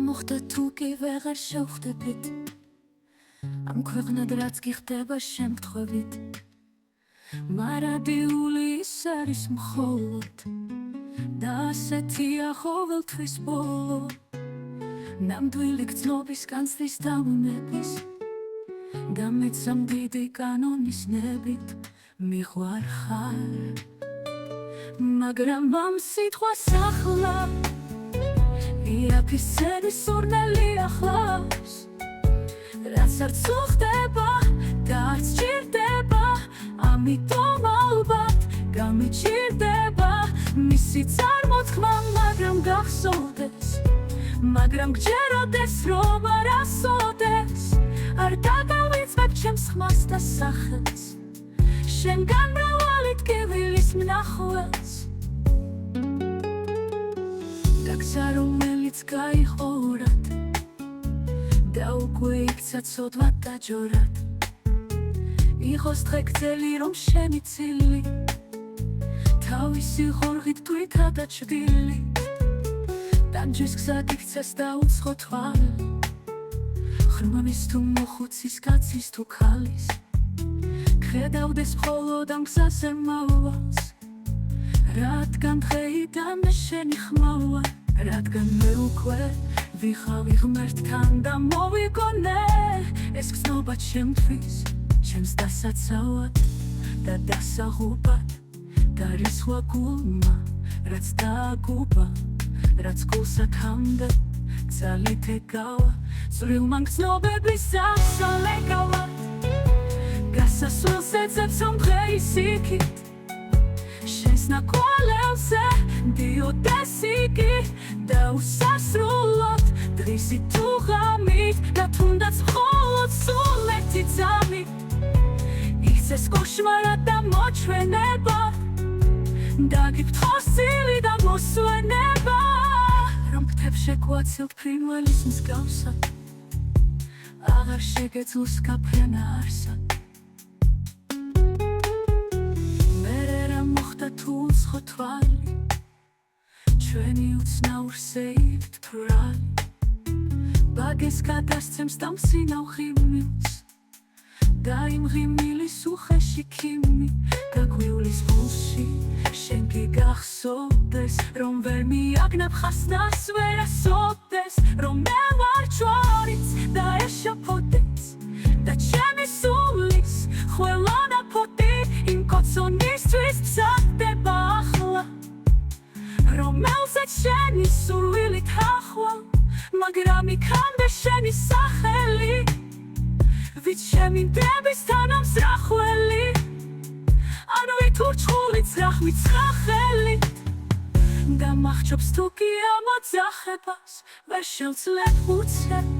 მოხდა თუ კი ვეღარ შევხვდებით ამ ქვეყნად რაც კი ხდება შემთხვევით მარადიული ის არის მხოლოდ და ასეთია ყოველთვის ბოლო ნამდვილი გრძნობის განცდის დაუნების და მეც ამ დიდი კანონის ნებით მიყვარხარ მაგრამ ამ სიტყვას ახლა იაფისები სურნელი ახლავს რაც არც უხდება და არც ჭირდება ამიტომ ალბათ გამიჭირდება მისი წარმოთქმა მაგრამ გახსოვდეს მაგრამ გჯეროდეს რომ არასოდეს არ დაგავიწყებ ჩემს ხმას და სახელს შენგან მრავალი ტკივილის მნახველს და გზა რომელიც გაიხორად და უკვე იქცა ცოდვა დაჯორად იყოს დღე გრძელი რომ შენი წილი თავისი ხორღით თვითა და ჭრილი ტანჯვის გზა გიქცეს და უცხო თვალი ხრმის თუ მოხუცის კაცის თუ ქალის ხედავდეს მხოლოდ ამ გზაზე მავას რადგან დღეიდან მე შენი ხმავა რადგან მე უკვე ვიხავი ღმერთთან და მოვიგონე ეს გზნობა ჩემთვის ჩემს დასაცავად და დასაღუპად და რისხვა გულმა რაც დააგუპა რაც გულს ათამდე გზალით ეკავა წვრილმან გზნობების აღსალეკავად გასასვლელს ეძებს რომ დღეის იქით შენს ნაკვალევზე დიოდეს იგი და უსასრულოდ დღისი თუ ღამით და თუნდაც მხოლოდ სულ ერთი ძამით იქცეს კოშმარად და მოჩვენებად დაგიფრთხოს წილი და მოსვენება რომ გთებს შეგვაცილ ფრინველის მსგავსად აღარ შეგეძლოს გაფრენა არსად მერე რა მოხდა თუ უცხო თვალი ჩვენი უცნაურ სეირთ თვრალი ბაგეს გადასცემს და მსინავ ღიმილს და იმ ღიმილის უხეში ქიმი გაგვივლის გულში შენ კი გახსოვდეს რომ ვერ მიაგნებ ხასნას ვერასოდეს რომ მე ვარ ჩვენიც და ეშაფოდეს და ჩემი სულის ხველონა ფოტი იმ კოცონისთვის ψახდება ახლა რომელზეც შენი სურვილი თახვალ მაგრამ იქამდე შენი სახელი ვით შემინდების თანამსრახველი ანუ ვითურჩხულიც რახმით ხელი და მახჩობს თუ კი ამ ოძახებას ვერ შევძლებ უცებ